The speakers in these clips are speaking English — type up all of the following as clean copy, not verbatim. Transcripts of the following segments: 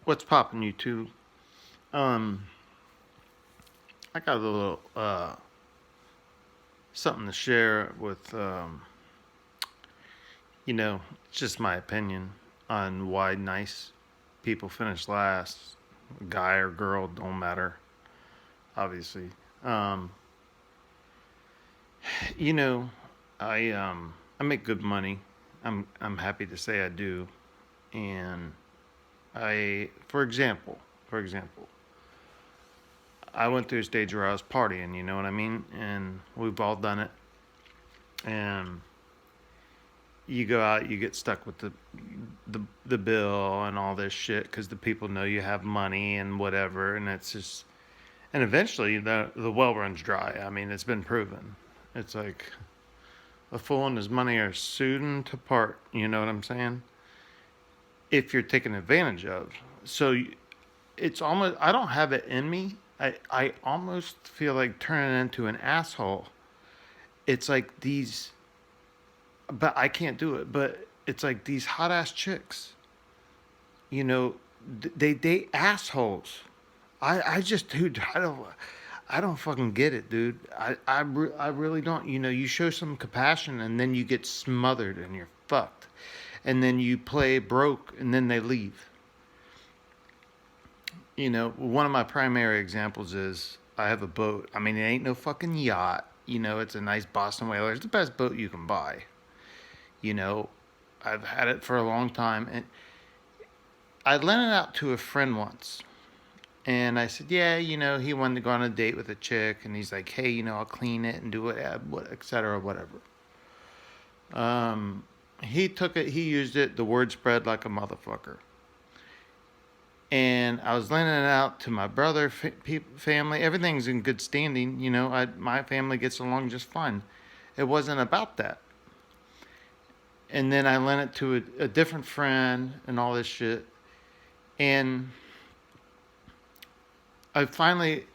What's popping, you two? Um, I got a little something to share with it's just my opinion on why nice people finish last. Guy or girl, don't matter, obviously. Um, you know, I make good money. I'm happy to say I do. And for example, I went through a stage where I was partying, you know what I mean? And we've all done it. And you go out, you get stuck with the bill and all this shit because the people know you have money and whatever, and it's just and eventually the well runs dry. I mean, it's been proven. It's like a fool and his money are soon to part. You know what I'm saying? If you're taken advantage of, so it's almost I don't have it in me. I almost feel like turning into an asshole. It's like these, but I can't do it. But it's like these hot ass chicks, you know, they date assholes. I just, dude, I don't fucking get it, dude. I really don't. You know, you show some compassion and then you get smothered and you're fucked, and then you play broke and then they leave. You know, one of my primary examples is I have a boat. I mean, it ain't no fucking yacht. You know, it's a nice Boston Whaler. It's the best boat you can buy. You know, I've had it for a long time, and I lent it out to a friend once. And I said, yeah, you know, he wanted to go on a date with a chick, and he's like, hey, you know, I'll clean it and do it, et cetera, whatever. Um, he took it, he used it, the word spread like a motherfucker. And I was lending it out to my brother, family. Everything's in good standing, you know. My family gets along just fine. It wasn't about that. And then I lent it to a different friend and all this shit. And I finally,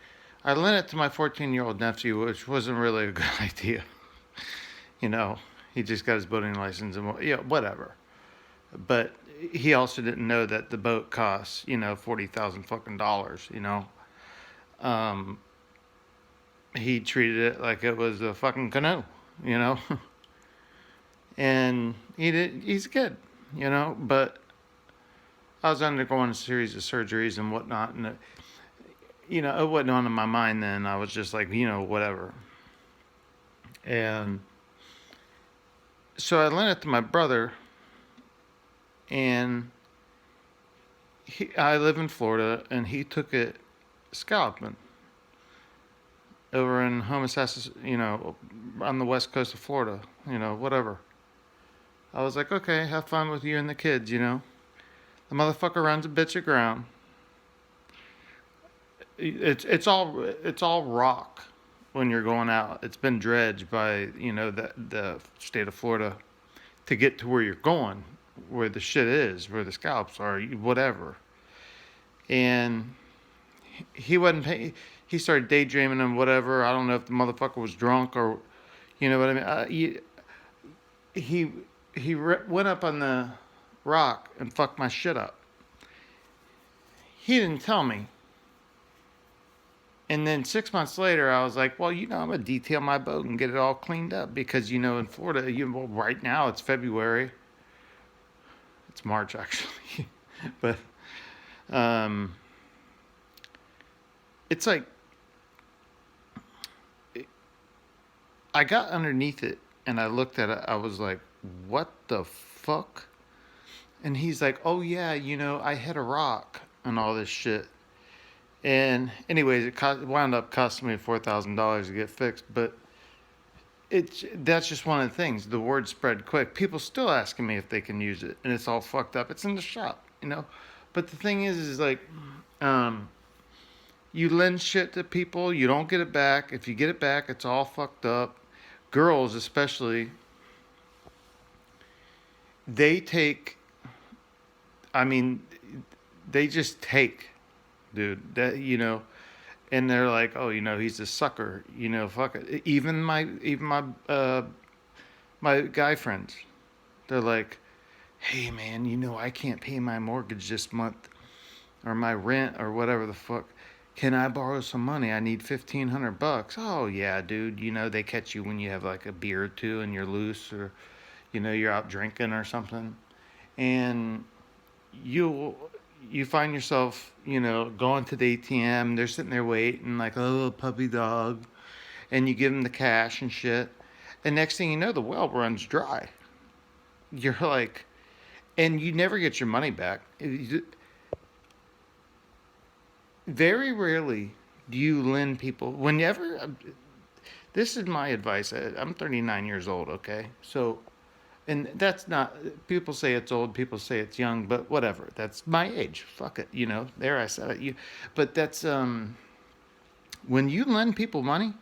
I lent it to my 14-year-old nephew, which wasn't really a good idea. You know, he just got his boating license and yeah, whatever. But he also didn't know that the boat costs, you know, 40,000 fucking dollars. You know, um, he treated it like it was a fucking canoe. You know, and he's good. You know, but I was undergoing a series of surgeries and whatnot, and you know, it wasn't on my mind then. I was just like, you know, whatever. And so I lent it to my brother, and I live in Florida, and he took it scalping over in Homosassa, you know, on the west coast of Florida, you know, whatever. I was like, okay, have fun with you and the kids, you know. The motherfucker runs a bitch aground. It's all rock when you're going out. It's been dredged by the state of Florida to get to where you're going, where the shit is, where the scalps are, whatever. And he wasn't pay. He started daydreaming and whatever. I don't know if the motherfucker was drunk or, you know what I mean. He went up on the rock and fucked my shit up. He didn't tell me. And then 6 months later, I was like, well, you know, I'm gonna detail my boat and get it all cleaned up because you know in Florida, well, right now it's February. It's March actually, but um, it's like I got underneath it and I looked at it. I was like, what the fuck? And he's like, oh yeah, you know, I hit a rock and all this shit. And anyways, wound up costing me $4,000 to get fixed. But that's just one of the things. The word spread quick. People still asking me if they can use it, and it's all fucked up. It's in the shop, you know. But the thing is like, um, you lend shit to people, you don't get it back. If you get it back, it's all fucked up. Girls, especially, they take. I mean, they just take, dude. That you know, and they're like, oh, you know, he's a sucker. You know, fuck it. Even my guy friends, they're like, hey man, you know, I can't pay my mortgage this month. or my rent or whatever the fuck. Can I borrow some money? I need $1,500. Oh yeah, dude. They catch you when you have like a beer or two and you're loose, or you're out drinking or something, and you you find yourself going to the ATM. They're sitting there waiting like, oh, puppy dog, and you give them the cash and shit, and next thing you know, the well runs dry. You're like, and you never get your money back. Very rarely do you lend people. Whenever, this is my advice. I'm 39 years old. Okay, so, and that's not, people say it's old, people say it's young, but whatever, that's my age, fuck it, there, I said it. But that's, when you lend people money,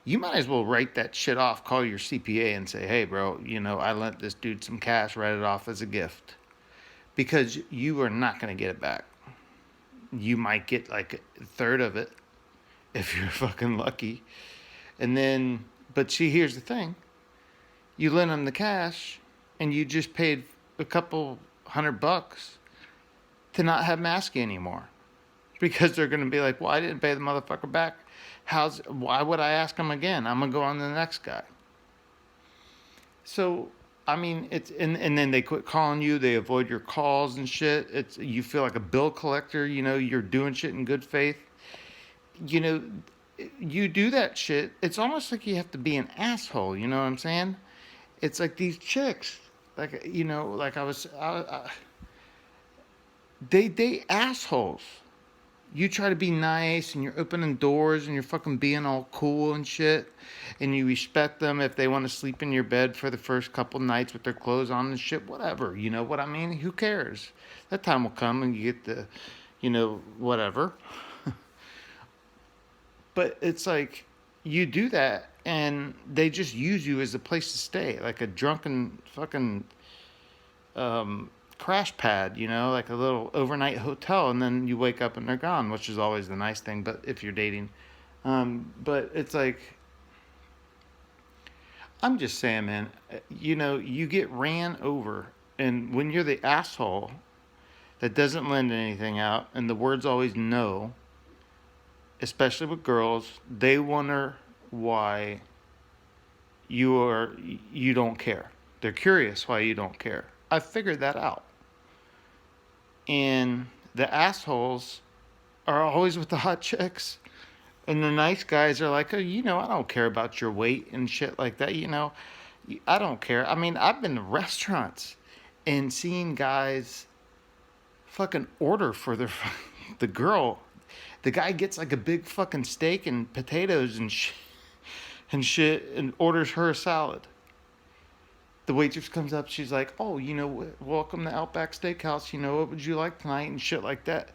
you might as well write that shit off, call your CPA and say, hey bro, I lent this dude some cash, write it off as a gift, because you are not going to get it back. You might get like a third of it if you're fucking lucky. And then, but see, here's the thing, you lend them the cash and you just paid a couple $100 to not have Maskey anymore, because they're going to be like, well, I didn't pay the motherfucker back. Why would I ask him again? I'm going to go on to the next guy. So, I mean, and then they quit calling you. They avoid your calls and shit. You feel like a bill collector. You're doing shit in good faith. You do that shit. It's almost like you have to be an asshole. You know what I'm saying? It's like these chicks, like like they assholes. You try to be nice and you're opening doors and you're fucking being all cool and shit, and you respect them if they want to sleep in your bed for the first couple nights with their clothes on and shit, whatever. You know what I mean? Who cares? That time will come and you get the, whatever. But it's like, you do that and they just use you as a place to stay, like a drunken fucking crash pad, like a little overnight hotel, and then you wake up and they're gone, which is always the nice thing, but if you're dating. But it's like, I'm just saying, man, you get ran over, and when you're the asshole that doesn't lend anything out, and the word's always no, especially with girls, they wonder why you don't care. They're curious why you don't care. I figured that out. And the assholes are always with the hot chicks. And the nice guys are like, oh, I don't care about your weight and shit like that. I don't care. I mean, I've been to restaurants and seen guys fucking order for the girl. The guy gets like a big fucking steak and potatoes and shit and orders her a salad. The waitress comes up, she's like, oh, welcome to Outback Steakhouse, what would you like tonight and shit like that.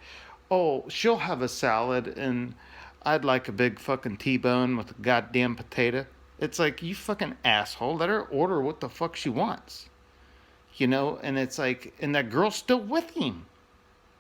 Oh, she'll have a salad, and I'd like a big fucking T-bone with a goddamn potato. It's like, you fucking asshole, let her order what the fuck she wants. And it's like, and that girl's still with him.